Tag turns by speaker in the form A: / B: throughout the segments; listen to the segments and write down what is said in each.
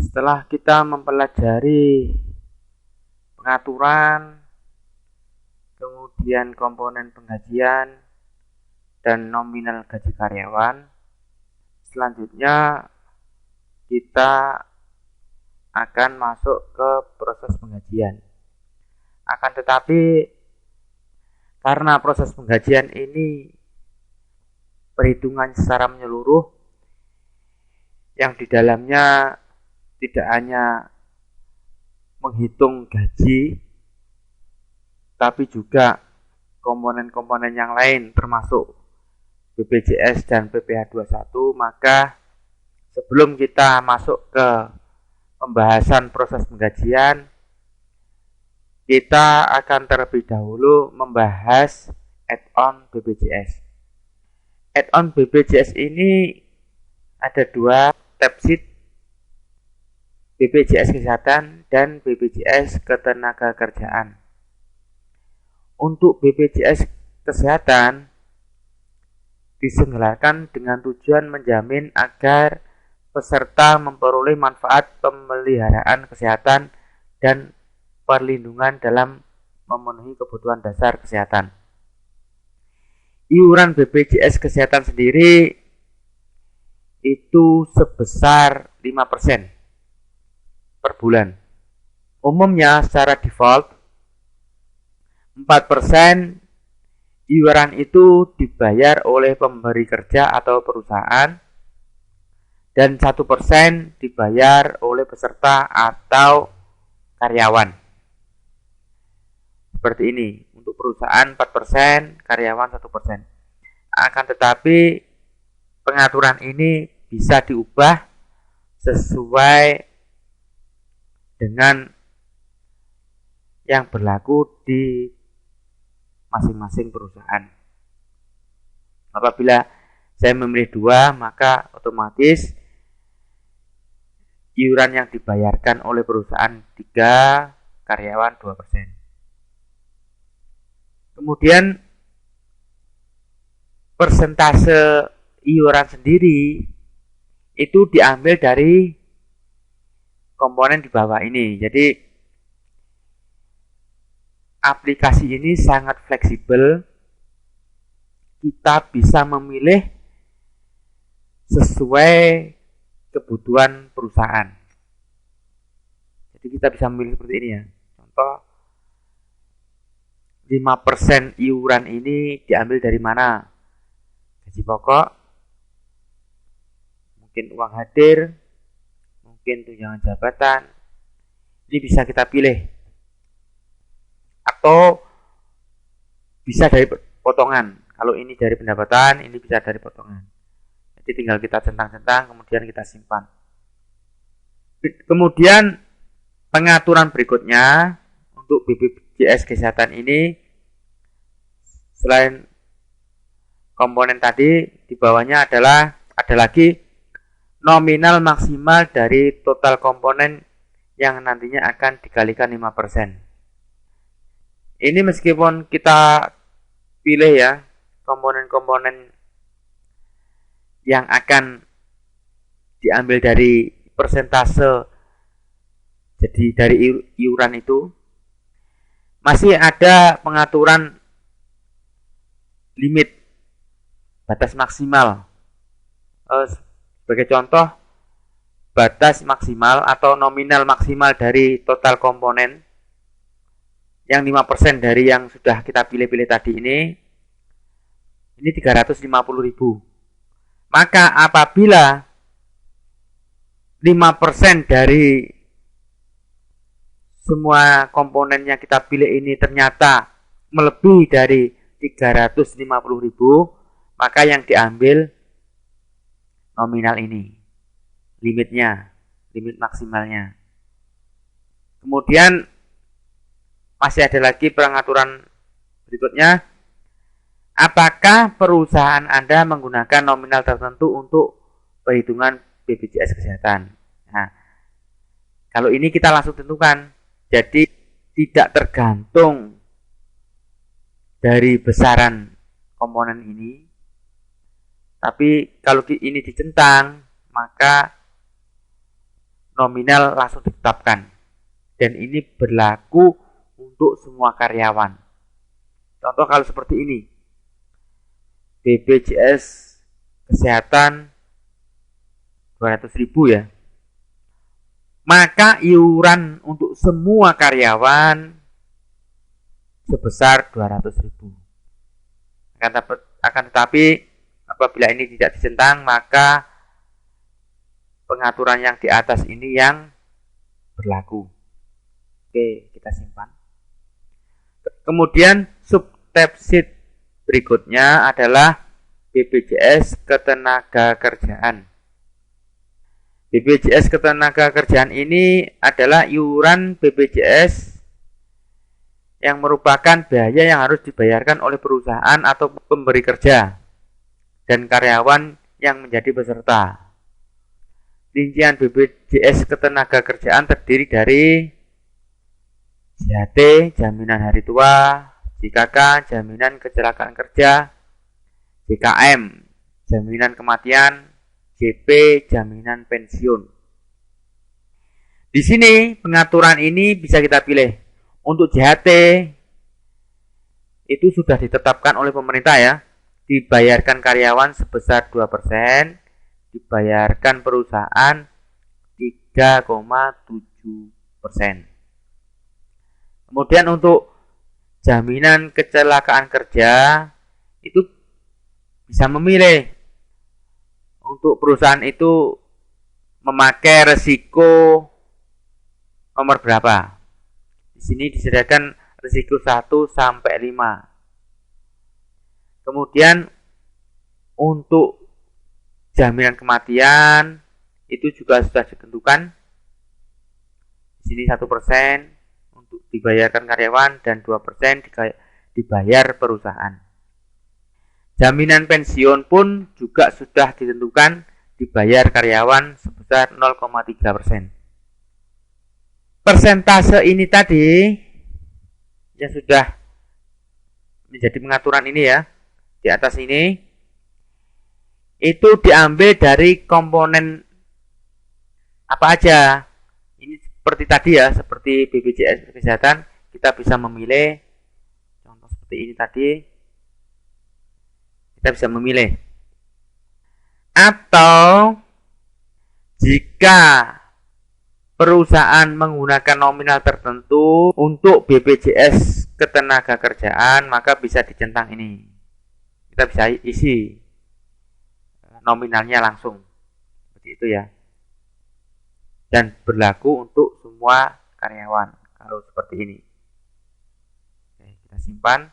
A: Setelah kita mempelajari pengaturan, kemudian komponen penggajian, dan nominal gaji karyawan, selanjutnya kita akan masuk ke proses penggajian. Akan tetapi karena proses penggajian ini perhitungan secara menyeluruh, yang di dalamnya tidak hanya menghitung gaji, tapi juga komponen-komponen yang lain termasuk BPJS dan PPh 21, maka sebelum kita masuk ke pembahasan proses penggajian, kita akan terlebih dahulu membahas add-on BPJS. Add-on BPJS ini ada dua, tab sheet, BPJS Kesehatan dan BPJS Ketenagakerjaan. Untuk BPJS Kesehatan diselenggarakan dengan tujuan menjamin agar peserta memperoleh manfaat pemeliharaan kesehatan dan perlindungan dalam memenuhi kebutuhan dasar kesehatan. Iuran BPJS Kesehatan sendiri itu sebesar 5% per bulan. Umumnya secara default 4% iuran itu dibayar oleh pemberi kerja atau perusahaan dan 1% dibayar oleh peserta atau karyawan. Seperti ini, untuk perusahaan 4%, karyawan 1%. Akan tetapi pengaturan ini bisa diubah sesuai dengan yang berlaku di masing-masing perusahaan. Apabila saya memilih 2, maka otomatis iuran yang dibayarkan oleh perusahaan 3, karyawan 2%. Kemudian persentase iuran sendiri itu diambil dari komponen di bawah ini. Jadi aplikasi ini sangat fleksibel. Kita bisa memilih sesuai kebutuhan perusahaan. Jadi kita bisa memilih seperti ini ya. Contoh 5% iuran ini diambil dari mana? Gaji pokok, mungkin uang hadir, mungkin tunjangan jabatan. Ini bisa kita pilih. Atau bisa dari potongan. Kalau ini dari pendapatan, ini bisa dari potongan. Jadi tinggal kita centang-centang, kemudian kita simpan. Kemudian pengaturan berikutnya untuk BPJS Kesehatan ini, selain komponen tadi, di bawahnya ada lagi nominal maksimal dari total komponen yang nantinya akan dikalikan 5%. Ini meskipun kita pilih ya komponen-komponen yang akan diambil dari persentase, jadi dari iuran itu, masih ada pengaturan limit batas maksimal. Sebagai contoh, batas maksimal atau nominal maksimal dari total komponen yang 5% dari yang sudah kita pilih-pilih tadi ini 350.000. Maka apabila 5% dari semua komponen yang kita pilih ini ternyata melebihi dari 350.000, maka yang diambil nominal ini, limitnya, limit maksimalnya. Kemudian masih ada lagi pengaturan berikutnya. Apakah perusahaan Anda menggunakan nominal tertentu untuk perhitungan BPJS Kesehatan? Nah, kalau ini kita langsung tentukan. Jadi tidak tergantung dari besaran komponen ini. Tapi kalau ini dicentang, maka nominal langsung ditetapkan. Dan ini berlaku untuk semua karyawan. Contoh kalau seperti ini. BPJS Kesehatan 200.000 ya. Maka iuran untuk semua karyawan sebesar 200.000. Akan tetapi apabila ini tidak dicentang, maka pengaturan yang di atas ini yang berlaku. Oke, kita simpan. Kemudian subtab sheet berikutnya adalah BPJS Ketenagakerjaan. BPJS Ketenagakerjaan ini adalah iuran BPJS yang merupakan biaya yang harus dibayarkan oleh perusahaan atau pemberi kerja dan karyawan yang menjadi peserta. Rincian BPJS Ketenagakerjaan terdiri dari JHT, jaminan hari tua, JKK, jaminan kecelakaan kerja, JKM, jaminan kematian, JP, jaminan pensiun. Di sini pengaturan ini bisa kita pilih. Untuk JHT itu sudah ditetapkan oleh pemerintah ya. Dibayarkan karyawan sebesar 2%, dibayarkan perusahaan 3,7%. Kemudian untuk jaminan kecelakaan kerja itu bisa memilih untuk perusahaan itu memakai resiko nomor berapa. Di sini disediakan risiko 1 sampai 5. Kemudian untuk jaminan kematian itu juga sudah ditentukan. Di sini 1% untuk dibayarkan karyawan dan 2% dibayar perusahaan. Jaminan pensiun pun juga sudah ditentukan, dibayar karyawan sebesar 0,3%. Persentase ini tadi yang sudah menjadi pengaturan ini ya, di atas ini itu diambil dari komponen apa aja. Ini seperti tadi ya, seperti BPJS Kesehatan, kita bisa memilih contoh seperti ini tadi. Kita bisa memilih. Atau jika perusahaan menggunakan nominal tertentu untuk BPJS Ketenagakerjaan, maka bisa dicentang ini. Kita bisa isi nominalnya langsung. Seperti itu ya. Dan berlaku untuk semua karyawan kalau seperti ini. Oke, kita simpan.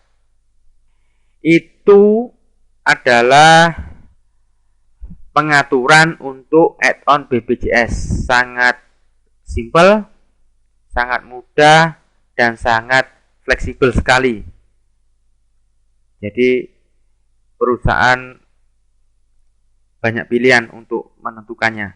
A: Itu adalah pengaturan untuk add-on BPJS. Sangat simple, sangat mudah, dan sangat fleksibel sekali. Jadi perusahaan banyak pilihan untuk menentukannya.